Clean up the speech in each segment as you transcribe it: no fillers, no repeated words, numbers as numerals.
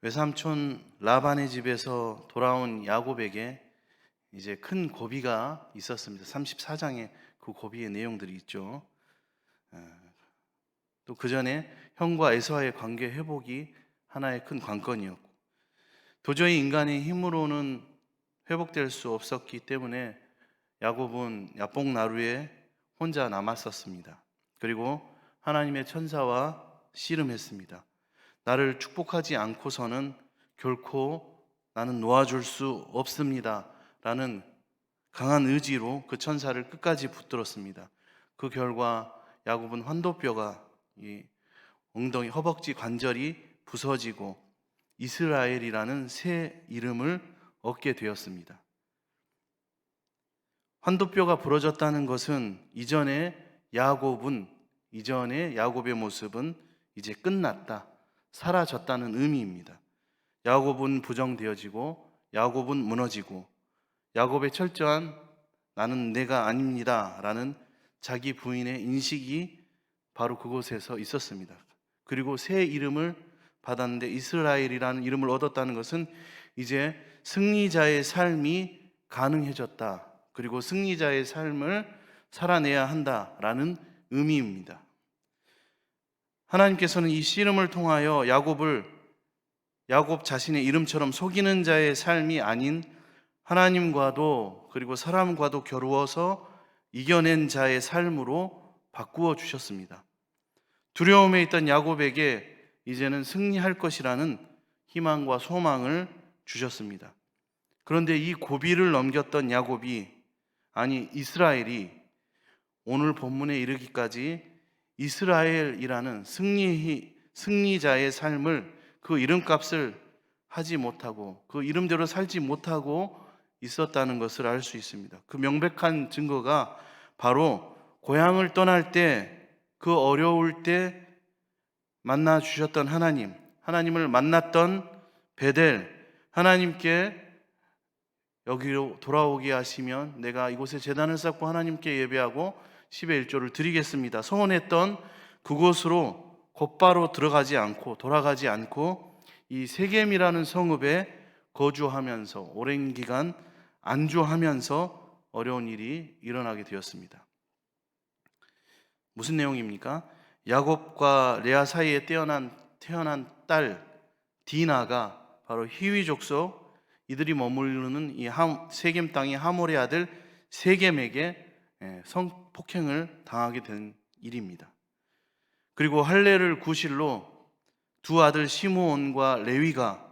외삼촌 라반의 집에서 돌아온 야곱에게 이제 큰 고비가 있었습니다. 34장에 그 고비의 내용들이 있죠. 또 그 전에 형과 에서와의 관계 회복이 하나의 큰 관건이었고, 도저히 인간의 힘으로는 회복될 수 없었기 때문에 야곱은 야복나루에 혼자 남았었습니다. 그리고 하나님의 천사와 씨름했습니다. 나를 축복하지 않고서는 결코 나는 놓아줄 수 없습니다 라는 강한 의지로 그 천사를 끝까지 붙들었습니다. 그 결과 야곱은 환도뼈가, 이 엉덩이 허벅지 관절이 부서지고 이스라엘이라는 새 이름을 얻게 되었습니다. 환도뼈가 부러졌다는 것은 이전의 야곱의 모습은 이제 끝났다, 사라졌다는 의미입니다. 야곱은 부정되어지고 야곱은 무너지고 야곱의 철저한 나는 내가 아닙니다 라는 자기 부인의 인식이 바로 그곳에서 있었습니다. 그리고 새 이름을 받았는데 이스라엘이라는 이름을 얻었다는 것은 이제 승리자의 삶이 가능해졌다, 그리고 승리자의 삶을 살아내야 한다라는 의미입니다. 하나님께서는 이 씨름을 통하여 야곱 자신의 이름처럼 속이는 자의 삶이 아닌 하나님과도 그리고 사람과도 겨루어서 이겨낸 자의 삶으로 바꾸어 주셨습니다. 두려움에 있던 야곱에게 이제는 승리할 것이라는 희망과 소망을 주셨습니다. 그런데 이 고비를 넘겼던 이스라엘이 오늘 본문에 이르기까지 이스라엘이라는 승리자의 삶을, 그 이름값을 하지 못하고 그 이름대로 살지 못하고 있었다는 것을 알 수 있습니다. 그 명백한 증거가 바로 고향을 떠날 때, 그 어려울 때 만나 주셨던 하나님을 만났던 베델, 하나님께 여기로 돌아오게 하시면 내가 이곳에 제단을 쌓고 하나님께 예배하고 10의 1조를 드리겠습니다 소원했던 그곳으로 곧바로 돌아가지 않고 이 세겜이라는 성읍에 거주하면서 오랜 기간 안주하면서 어려운 일이 일어나게 되었습니다. 무슨 내용입니까? 야곱과 레아 사이에 태어난 딸 디나가 바로 히위 족속, 이들이 머무르는 이 세겜 땅의 하몰의 아들 세겜에게 성폭행을 당하게 된 일입니다. 그리고 할례를 구실로 두 아들 시므온과 레위가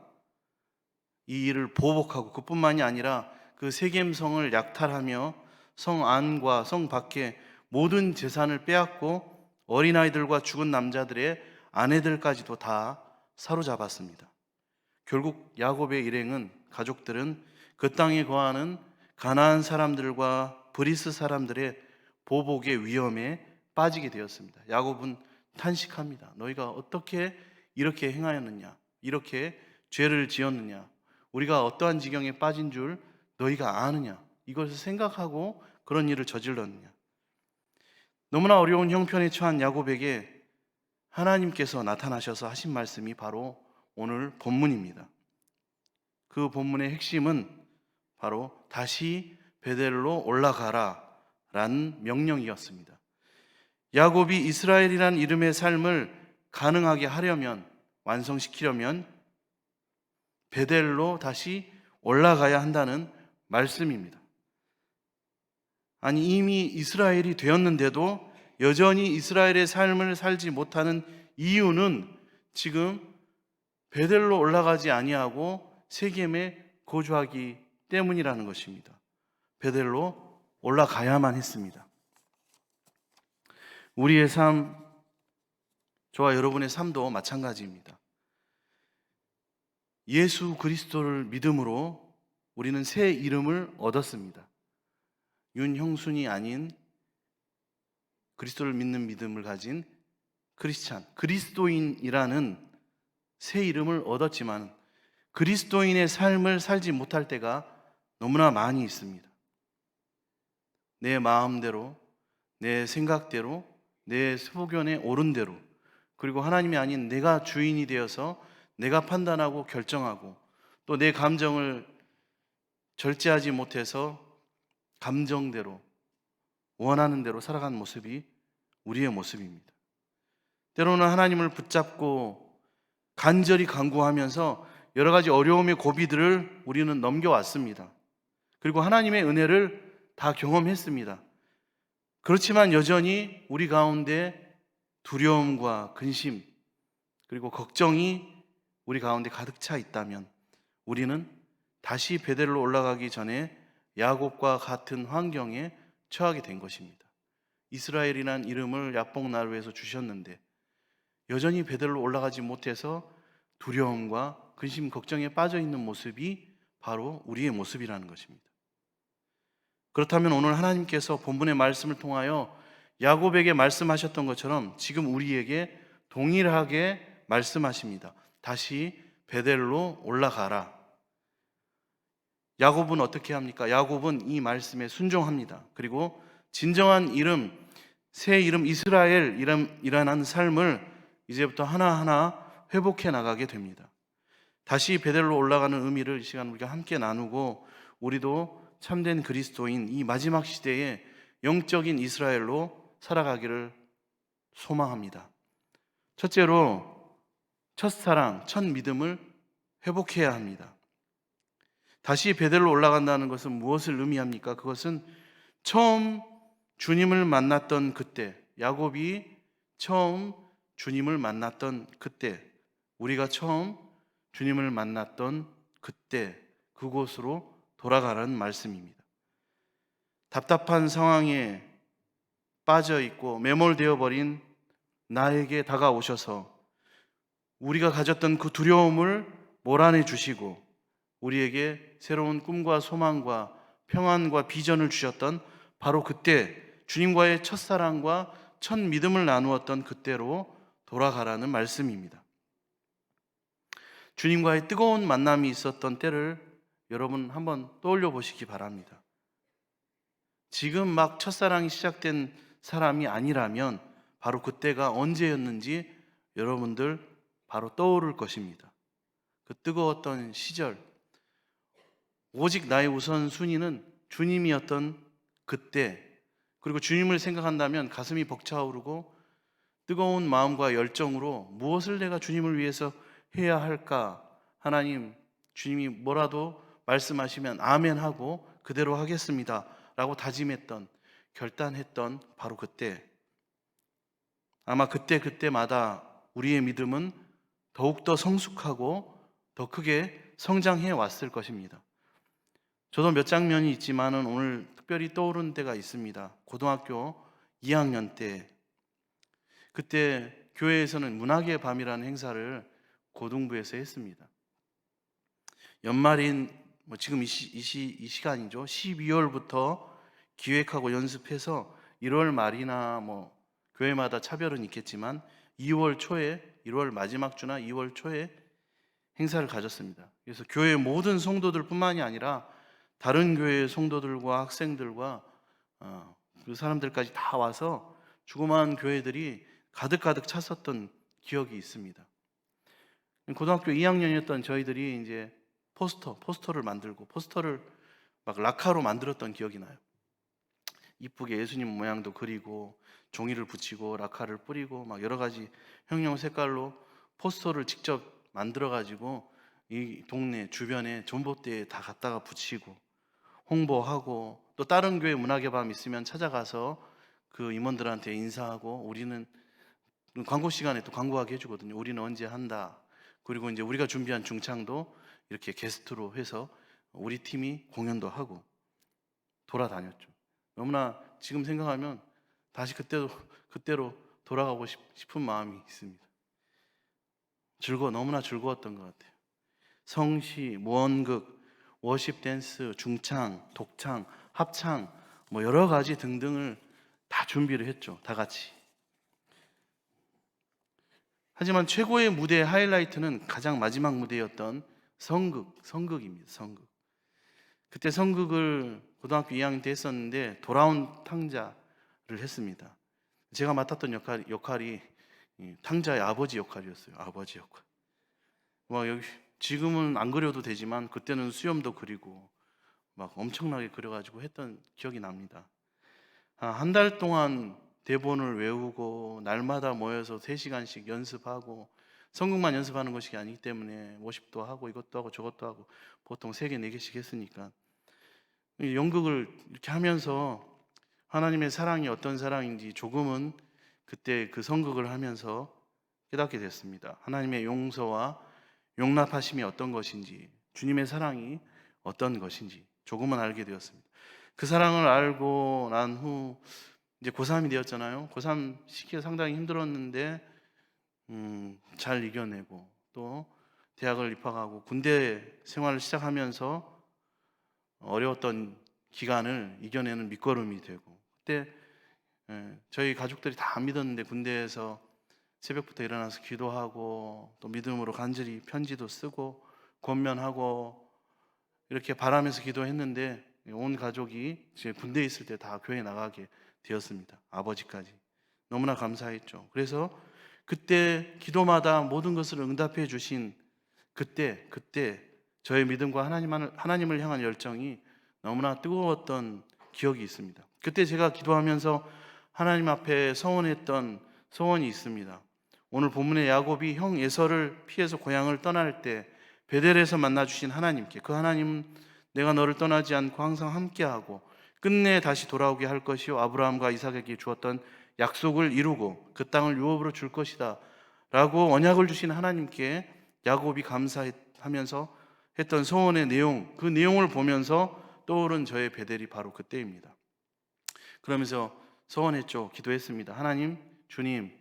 이 일을 보복하고, 그뿐만이 아니라 그 세겜성을 약탈하며 성 안과 성 밖에 모든 재산을 빼앗고 어린아이들과 죽은 남자들의 아내들까지도 다 사로잡았습니다. 결국 야곱의 일행은, 가족들은 그 땅에 거하는 가나안 사람들과 브리스 사람들의 보복의 위험에 빠지게 되었습니다. 야곱은 탄식합니다. 너희가 어떻게 이렇게 행하였느냐, 이렇게 죄를 지었느냐, 우리가 어떠한 지경에 빠진 줄 너희가 아느냐, 이것을 생각하고 그런 일을 저질렀느냐. 너무나 어려운 형편에 처한 야곱에게 하나님께서 나타나셔서 하신 말씀이 바로 오늘 본문입니다. 그 본문의 핵심은 바로 다시 베델로 올라가라 라는 명령이었습니다. 야곱이 이스라엘이라는 이름의 삶을 가능하게 하려면, 완성시키려면 베델로 다시 올라가야 한다는 말씀입니다. 아니, 이미 이스라엘이 되었는데도 여전히 이스라엘의 삶을 살지 못하는 이유는 지금 베델로 올라가지 아니하고 세겜에 거주하기 때문이라는 것입니다. 베델로 올라가야만 했습니다. 우리의 삶, 저와 여러분의 삶도 마찬가지입니다. 예수 그리스도를 믿음으로 우리는 새 이름을 얻었습니다. 윤형순이 아닌 그리스도를 믿는 믿음을 가진 그리스도인이라는 새 이름을 얻었지만 그리스도인의 삶을 살지 못할 때가 너무나 많이 있습니다. 내 마음대로, 내 생각대로, 내 소견에 옳은 대로, 그리고 하나님이 아닌 내가 주인이 되어서 내가 판단하고 결정하고 또 내 감정을 절제하지 못해서 감정대로 원하는 대로 살아가는 모습이 우리의 모습입니다. 때로는 하나님을 붙잡고 간절히 간구하면서 여러 가지 어려움의 고비들을 우리는 넘겨왔습니다. 그리고 하나님의 은혜를 다 경험했습니다. 그렇지만 여전히 우리 가운데 두려움과 근심 그리고 걱정이 우리 가운데 가득 차 있다면 우리는 다시 베델로 올라가기 전에 야곱과 같은 환경에 처하게 된 것입니다. 이스라엘이란 이름을 야복나루에서 주셨는데 여전히 베델로 올라가지 못해서 두려움과 근심, 걱정에 빠져 있는 모습이 바로 우리의 모습이라는 것입니다. 그렇다면 오늘 하나님께서 본문의 말씀을 통하여 야곱에게 말씀하셨던 것처럼 지금 우리에게 동일하게 말씀하십니다. 다시 베델로 올라가라. 야곱은 어떻게 합니까? 야곱은 이 말씀에 순종합니다. 그리고 진정한 이름, 새 이름 이스라엘이라는 삶을 이제부터 하나하나 회복해 나가게 됩니다. 다시 베델로 올라가는 의미를 이 시간 우리가 함께 나누고 우리도 참된 그리스도인 이 마지막 시대에 영적인 이스라엘로 살아가기를 소망합니다. 첫째로 첫사랑, 첫 믿음을 회복해야 합니다. 다시 베델로 올라간다는 것은 무엇을 의미합니까? 그것은 처음 주님을 만났던 그때, 야곱이 처음 주님을 만났던 그때, 우리가 처음 주님을 만났던 그때, 그곳으로 돌아가라는 말씀입니다. 답답한 상황에 빠져 있고 매몰되어 버린 나에게 다가오셔서 우리가 가졌던 그 두려움을 몰아내 주시고 우리에게 새로운 꿈과 소망과 평안과 비전을 주셨던 바로 그때 주님과의 첫사랑과 첫 믿음을 나누었던 그때로 돌아가라는 말씀입니다. 주님과의 뜨거운 만남이 있었던 때를 여러분 한번 떠올려 보시기 바랍니다. 지금 막 첫사랑이 시작된 사람이 아니라면 바로 그때가 언제였는지 여러분들 바로 떠오를 것입니다. 그 뜨거웠던 시절, 오직 나의 우선순위는 주님이었던 그때, 그리고 주님을 생각한다면 가슴이 벅차오르고 뜨거운 마음과 열정으로 무엇을 내가 주님을 위해서 해야 할까? 하나님, 주님이 뭐라도 말씀하시면 아멘 하고 그대로 하겠습니다 라고 다짐했던, 결단했던 바로 그때, 아마 그때마다 우리의 믿음은 더욱더 성숙하고 더 크게 성장해 왔을 것입니다. 저도 몇 장면이 있지만은 오늘 특별히 떠오르는 때가 있습니다. 고등학교 2학년 때, 그때 교회에서는 문학의 밤이라는 행사를 고등부에서 했습니다. 연말인 지금 이 시간이죠. 12월부터 기획하고 연습해서 1월 말이나 교회마다 차별은 있겠지만 2월 초에, 1월 마지막 주나 2월 초에 행사를 가졌습니다. 그래서 교회 모든 성도들뿐만이 아니라 다른 교회의 성도들과 학생들과 그 사람들까지 다 와서 조그마한 교회들이 가득 찼었던 기억이 있습니다. 고등학교 2학년이었던 저희들이 이제 포스터를 만들고 포스터를 막 락카로 만들었던 기억이 나요. 이쁘게 예수님 모양도 그리고 종이를 붙이고 락카를 뿌리고 막 여러 가지 형용 색깔로 포스터를 직접 만들어 가지고 이 동네 주변에 전봇대에 다 갖다가 붙이고 홍보하고 또 다른 교회 문학의 밤 있으면 찾아가서 그 임원들한테 인사하고 우리는 광고 시간에 또 광고하게 해주거든요. 우리는 언제 한다. 그리고 이제 우리가 준비한 중창도 이렇게 게스트로 해서 우리 팀이 공연도 하고 돌아다녔죠. 너무나 지금 생각하면 다시 그때로 돌아가고 싶은 마음이 있습니다. 너무나 즐거웠던 것 같아요. 성시, 무언극, 워십 댄스, 중창, 독창, 합창 여러 가지 등등을 다 준비를 했죠. 다 같이. 하지만 최고의 무대의 하이라이트는 가장 마지막 무대였던 성극입니다. 성극. 그때 성극을 고등학교 2학년 때 했었는데 돌아온 탕자를 했습니다. 제가 맡았던 역할이 탕자의 아버지 역할이었어요. 아버지 역할. 막 여기 지금은 안 그려도 되지만 그때는 수염도 그리고 막 엄청나게 그려가지고 했던 기억이 납니다. 한 달 동안 대본을 외우고 날마다 모여서 3시간씩 연습하고, 성극만 연습하는 것이 아니기 때문에 모십도 하고 이것도 하고 저것도 하고 보통 3개, 4개씩 했으니까 이 연극을 이렇게 하면서 하나님의 사랑이 어떤 사랑인지 조금은 그때 그 성극을 하면서 깨닫게 됐습니다. 하나님의 용서와 용납하심이 어떤 것인지, 주님의 사랑이 어떤 것인지 조금은 알게 되었습니다. 그 사랑을 알고 난 후 이제 고3이 되었잖아요. 고3 시기가 상당히 힘들었는데 잘 이겨내고 또 대학을 입학하고 군대 생활을 시작하면서 어려웠던 기간을 이겨내는 밑거름이 되고, 그때 저희 가족들이 다 안 믿었는데 군대에서 새벽부터 일어나서 기도하고 또 믿음으로 간절히 편지도 쓰고 권면하고 이렇게 바라면서 기도했는데 온 가족이 제 군대에 있을 때 다 교회 나가게 되었습니다. 아버지까지 너무나 감사했죠. 그래서 그때 기도마다 모든 것을 응답해 주신 그때 저의 믿음과 하나님을 향한 열정이 너무나 뜨거웠던 기억이 있습니다. 그때 제가 기도하면서 하나님 앞에 서원했던 소원이 있습니다. 오늘 본문의 야곱이 형 에서를 피해서 고향을 떠날 때 베델에서 만나 주신 하나님께, 그 하나님은 내가 너를 떠나지 않고 항상 함께하고 끝내 다시 돌아오게 할 것이요 아브라함과 이삭에게 주었던 약속을 이루고 그 땅을 유업으로 줄 것이다 라고 언약을 주신 하나님께 야곱이 감사하면서 했던 소원의 내용, 그 내용을 보면서 떠오른 저의 베델이 바로 그때입니다. 그러면서 소원했죠. 기도했습니다. 하나님, 주님,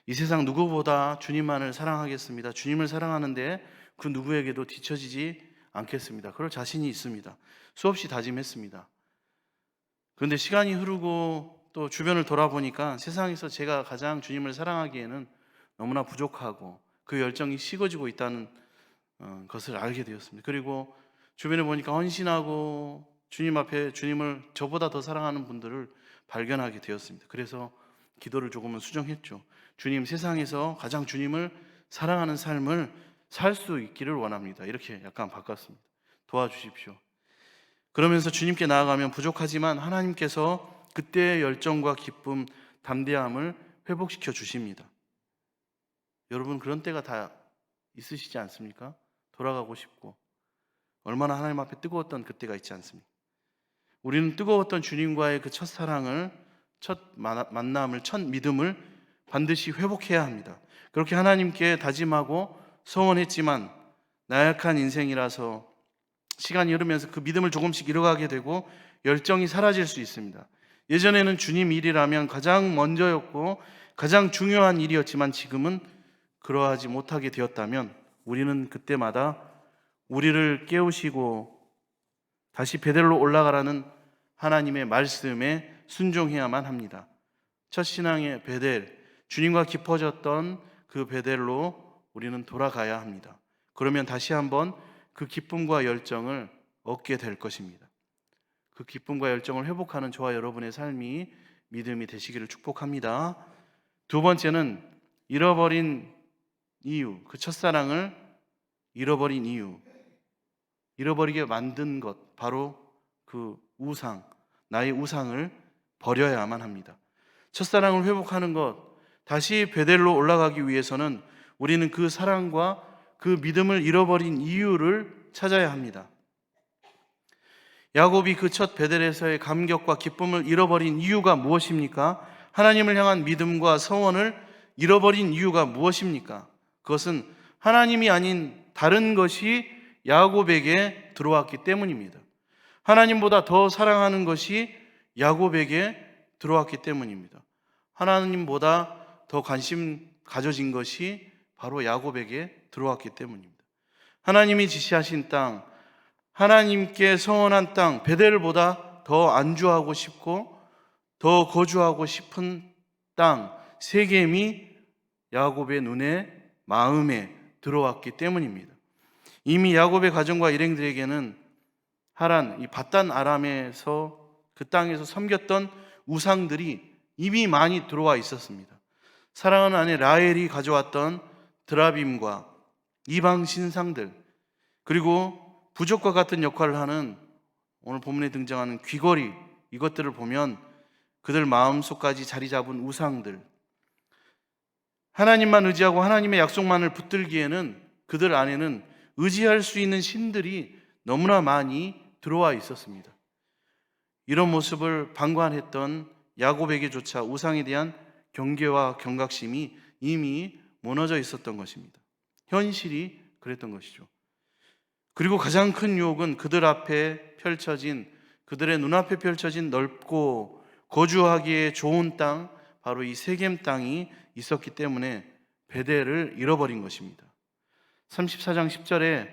이 세상 누구보다 주님만을 사랑하겠습니다. 주님을 사랑하는데 그 누구에게도 뒤처지지 않겠습니다. 그럴 자신이 있습니다. 수없이 다짐했습니다. 그런데 시간이 흐르고 또 주변을 돌아보니까 세상에서 제가 가장 주님을 사랑하기에는 너무나 부족하고 그 열정이 식어지고 있다는 것을 알게 되었습니다. 그리고 주변에 보니까 헌신하고 주님 앞에 주님을 저보다 더 사랑하는 분들을 발견하게 되었습니다. 그래서 기도를 조금은 수정했죠. 주님, 세상에서 가장 주님을 사랑하는 삶을 살 수 있기를 원합니다. 이렇게 약간 바꿨습니다. 도와주십시오. 그러면서 주님께 나아가면 부족하지만 하나님께서 그때의 열정과 기쁨, 담대함을 회복시켜 주십니다. 여러분, 그런 때가 다 있으시지 않습니까? 돌아가고 싶고 얼마나 하나님 앞에 뜨거웠던 그때가 있지 않습니까? 우리는 뜨거웠던 주님과의 그 첫사랑을, 첫 만남을, 첫 믿음을 반드시 회복해야 합니다. 그렇게 하나님께 다짐하고 소원했지만 나약한 인생이라서 시간이 흐르면서 그 믿음을 조금씩 잃어가게 되고 열정이 사라질 수 있습니다. 예전에는 주님 일이라면 가장 먼저였고 가장 중요한 일이었지만 지금은 그러하지 못하게 되었다면 우리는 그때마다 우리를 깨우시고 다시 베델로 올라가라는 하나님의 말씀에 순종해야만 합니다. 첫 신앙의 베델, 주님과 깊어졌던 그 베델로 우리는 돌아가야 합니다. 그러면 다시 한번 그 기쁨과 열정을 얻게 될 것입니다. 그 기쁨과 열정을 회복하는 저와 여러분의 삶이 믿음이 되시기를 축복합니다. 두 번째는 잃어버린 이유, 그 첫사랑을 잃어버린 이유, 잃어버리게 만든 것, 바로 그 우상, 나의 우상을 버려야만 합니다. 첫사랑을 회복하는 것, 다시 베델로 올라가기 위해서는 우리는 그 사랑과 그 믿음을 잃어버린 이유를 찾아야 합니다. 야곱이 그 첫 베델에서의 감격과 기쁨을 잃어버린 이유가 무엇입니까? 하나님을 향한 믿음과 서원을 잃어버린 이유가 무엇입니까? 그것은 하나님이 아닌 다른 것이 야곱에게 들어왔기 때문입니다. 하나님보다 더 사랑하는 것이 야곱에게 들어왔기 때문입니다. 하나님보다 더 관심 가져진 것이 바로 야곱에게 들어왔기 때문입니다. 하나님이 지시하신 땅, 하나님께 서원한 땅, 베델보다 더 안주하고 싶고 더 거주하고 싶은 땅, 세겜이 야곱의 눈에, 마음에 들어왔기 때문입니다. 이미 야곱의 가정과 일행들에게는 하란, 이 밧단 아람에서 그 땅에서 섬겼던 우상들이 이미 많이 들어와 있었습니다. 사랑하는 아내 라헬이 가져왔던 드라빔과 이방 신상들, 그리고 부족과 같은 역할을 하는 오늘 본문에 등장하는 귀걸이, 이것들을 보면 그들 마음속까지 자리 잡은 우상들, 하나님만 의지하고 하나님의 약속만을 붙들기에는 그들 안에는 의지할 수 있는 신들이 너무나 많이 들어와 있었습니다. 이런 모습을 방관했던 야곱에게조차 우상에 대한 경계와 경각심이 이미 무너져 있었던 것입니다. 현실이 그랬던 것이죠. 그리고 가장 큰 유혹은 그들의 눈앞에 펼쳐진 넓고 거주하기에 좋은 땅, 바로 이 세겜 땅이 있었기 때문에 베델을 잃어버린 것입니다. 34장 10절에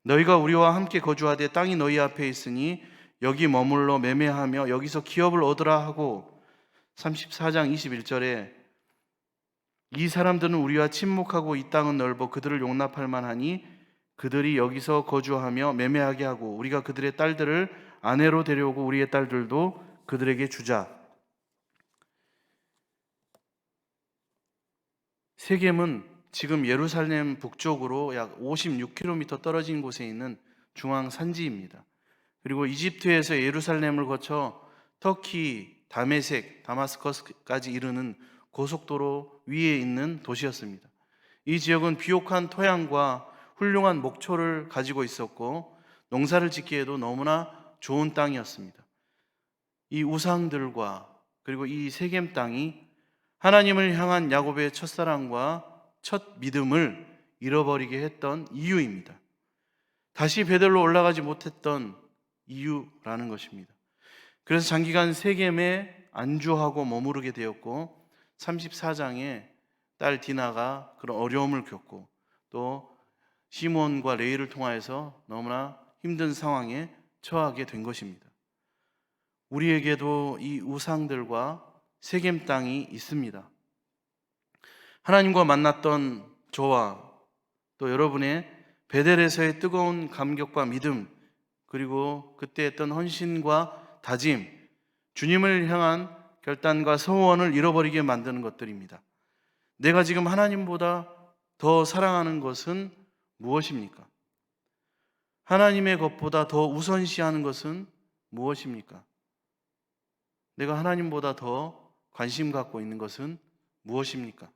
너희가 우리와 함께 거주하되 땅이 너희 앞에 있으니 여기 머물러 매매하며 여기서 기업을 얻으라 하고, 34장 21절에 이 사람들은 우리와 친목하고 이 땅은 넓어 그들을 용납할 만하니 그들이 여기서 거주하며 매매하게 하고 우리가 그들의 딸들을 아내로 데려오고 우리의 딸들도 그들에게 주자. 세겜은 지금 예루살렘 북쪽으로 약 56km 떨어진 곳에 있는 중앙 산지입니다. 그리고 이집트에서 예루살렘을 거쳐 터키, 다마스커스까지 이르는 고속도로 위에 있는 도시였습니다. 이 지역은 비옥한 토양과 훌륭한 목초를 가지고 있었고 농사를 짓기에도 너무나 좋은 땅이었습니다. 이 우상들과 그리고 이 세겜 땅이 하나님을 향한 야곱의 첫사랑과 첫 믿음을 잃어버리게 했던 이유입니다. 다시 베델로 올라가지 못했던 이유라는 것입니다. 그래서 장기간 세겜에 안주하고 머무르게 되었고 34장에 딸 디나가 그런 어려움을 겪고 또 시몬과 레이를 통하여서 너무나 힘든 상황에 처하게 된 것입니다. 우리에게도 이 우상들과 세겜 땅이 있습니다. 하나님과 만났던 저와 또 여러분의 베델에서의 뜨거운 감격과 믿음, 그리고 그때 했던 헌신과 다짐, 주님을 향한 결단과 소원을 잃어버리게 만드는 것들입니다. 내가 지금 하나님보다 더 사랑하는 것은 무엇입니까? 하나님의 것보다 더 우선시하는 것은 무엇입니까? 내가 하나님보다 더 관심 갖고 있는 것은 무엇입니까?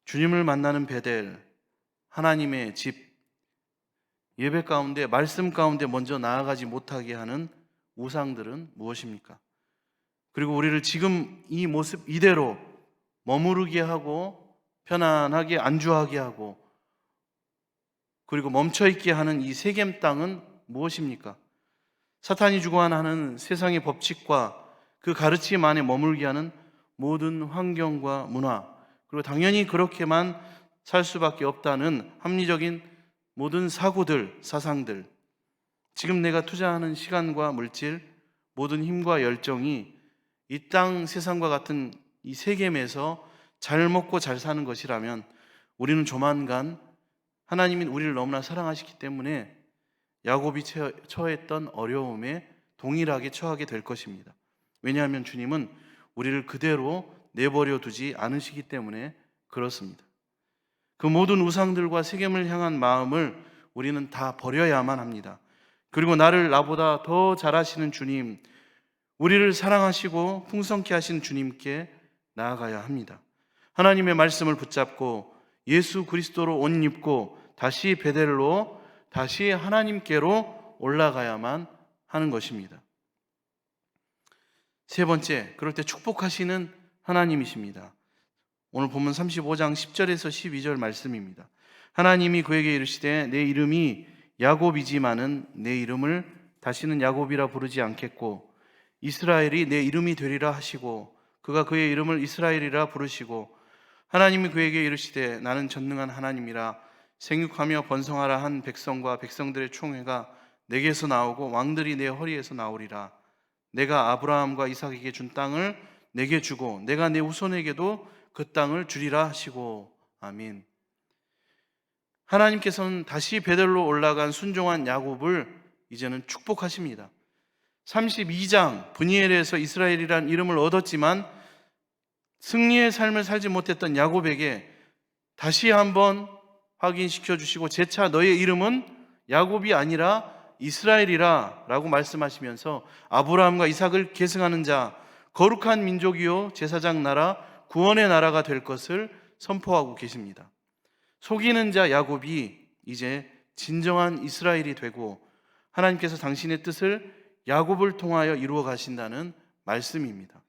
주님을 만나는 베델, 하나님의 집, 예배 가운데, 말씀 가운데 먼저 나아가지 못하게 하는 우상들은 무엇입니까? 그리고 우리를 지금 이 모습 이대로 머무르게 하고 편안하게 안주하게 하고 그리고 멈춰있게 하는 이 세겜 땅은 무엇입니까? 사탄이 주관하는 세상의 법칙과 그 가르침 안에 머물게 하는 모든 환경과 문화, 그리고 당연히 그렇게만 살 수밖에 없다는 합리적인 모든 사고들, 사상들, 지금 내가 투자하는 시간과 물질, 모든 힘과 열정이 이 땅 세상과 같은 이 세겜에서 잘 먹고 잘 사는 것이라면 우리는 조만간 하나님이 우리를 너무나 사랑하시기 때문에 야곱이 처했던 어려움에 동일하게 처하게 될 것입니다. 왜냐하면 주님은 우리를 그대로 내버려 두지 않으시기 때문에 그렇습니다. 그 모든 우상들과 세겜을 향한 마음을 우리는 다 버려야만 합니다. 그리고 나보다 더 잘하시는 주님, 우리를 사랑하시고 풍성케 하신 주님께 나아가야 합니다. 하나님의 말씀을 붙잡고 예수 그리스도로 옷 입고 다시 베델로, 다시 하나님께로 올라가야만 하는 것입니다. 세 번째, 그럴 때 축복하시는 하나님이십니다. 오늘 본문 35장 10절에서 12절 말씀입니다. 하나님이 그에게 이르시되 내 이름이 야곱이지만은 내 이름을 다시는 야곱이라 부르지 않겠고 이스라엘이 내 이름이 되리라 하시고 그가 그의 이름을 이스라엘이라 부르시고 하나님이 그에게 이르시되 나는 전능한 하나님이라 생육하며 번성하라 한 백성과 백성들의 총회가 내게서 나오고 왕들이 내 허리에서 나오리라. 내가 아브라함과 이삭에게 준 땅을 내게 주고 내가 내 후손에게도 그 땅을 주리라 하시고. 아멘. 하나님께서는 다시 베델로 올라간 순종한 야곱을 이제는 축복하십니다. 32장 브니엘에서 이스라엘이란 이름을 얻었지만 승리의 삶을 살지 못했던 야곱에게 다시 한번 확인시켜 주시고 재차 너의 이름은 야곱이 아니라 이스라엘이라 라고 말씀하시면서 아브라함과 이삭을 계승하는 자, 거룩한 민족이요 제사장 나라, 구원의 나라가 될 것을 선포하고 계십니다. 속이는 자 야곱이 이제 진정한 이스라엘이 되고 하나님께서 당신의 뜻을 야곱을 통하여 이루어 가신다는 말씀입니다.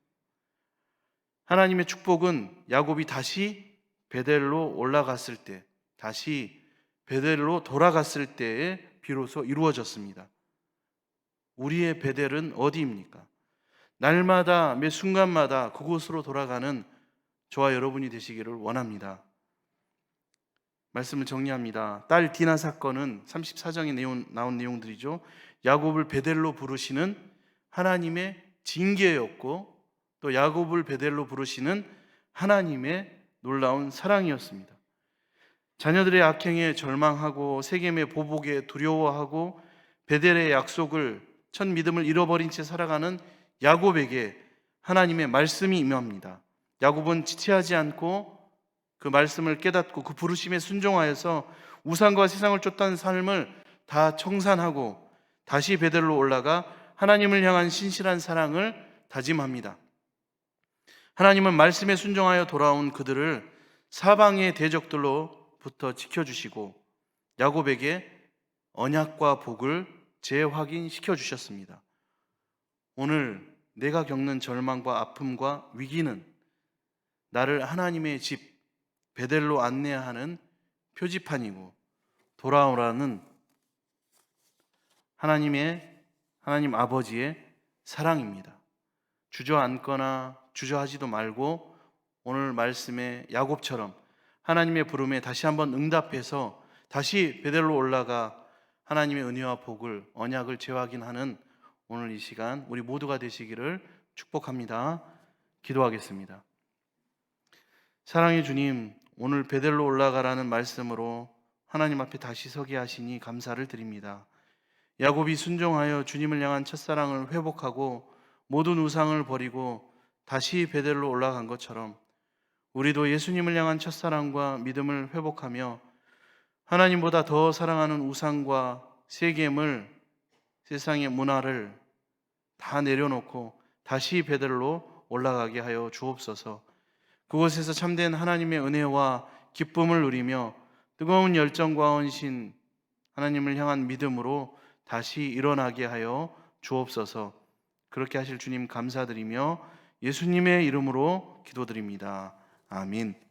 하나님의 축복은 야곱이 다시 베델로 올라갔을 때, 다시 베델로 돌아갔을 때에 비로소 이루어졌습니다. 우리의 베델은 어디입니까? 날마다 매 순간마다 그곳으로 돌아가는 저와 여러분이 되시기를 원합니다. 말씀을 정리합니다. 딸 디나 사건은 34장에 나온 내용들이죠. 야곱을 베델로 부르시는 하나님의 징계였고 또 야곱을 베델로 부르시는 하나님의 놀라운 사랑이었습니다. 자녀들의 악행에 절망하고 세겜의 보복에 두려워하고 베델의 약속을 첫 믿음을 잃어버린 채 살아가는 야곱에게 하나님의 말씀이 임합니다. 야곱은 지체하지 않고 그 말씀을 깨닫고 그 부르심에 순종하여서 우상과 세상을 쫓던 삶을 다 청산하고 다시 베델로 올라가 하나님을 향한 신실한 사랑을 다짐합니다. 하나님은 말씀에 순종하여 돌아온 그들을 사방의 대적들로부터 지켜주시고 야곱에게 언약과 복을 재확인시켜 주셨습니다. 오늘 내가 겪는 절망과 아픔과 위기는 나를 하나님의 집 베델로 안내하는 표지판이고 돌아오라는 하나님 아버지의 사랑입니다. 주저앉거나 주저하지도 말고 오늘 말씀의 야곱처럼 하나님의 부름에 다시 한번 응답해서 다시 베델로 올라가 하나님의 은혜와 복을 언약을 재확인하는 오늘 이 시간 우리 모두가 되시기를 축복합니다. 기도하겠습니다. 사랑의 주님, 오늘 베델로 올라가라는 말씀으로 하나님 앞에 다시 서게 하시니 감사를 드립니다. 야곱이 순종하여 주님을 향한 첫사랑을 회복하고 모든 우상을 버리고 다시 베델로 올라간 것처럼 우리도 예수님을 향한 첫사랑과 믿음을 회복하며 하나님보다 더 사랑하는 우상과 세겜을, 세상의 문화를 다 내려놓고 다시 베델로 올라가게 하여 주옵소서. 그곳에서 참된 하나님의 은혜와 기쁨을 누리며 뜨거운 열정과 헌신, 하나님을 향한 믿음으로 다시 일어나게 하여 주옵소서. 그렇게 하실 주님 감사드리며 예수님의 이름으로 기도드립니다. 아멘.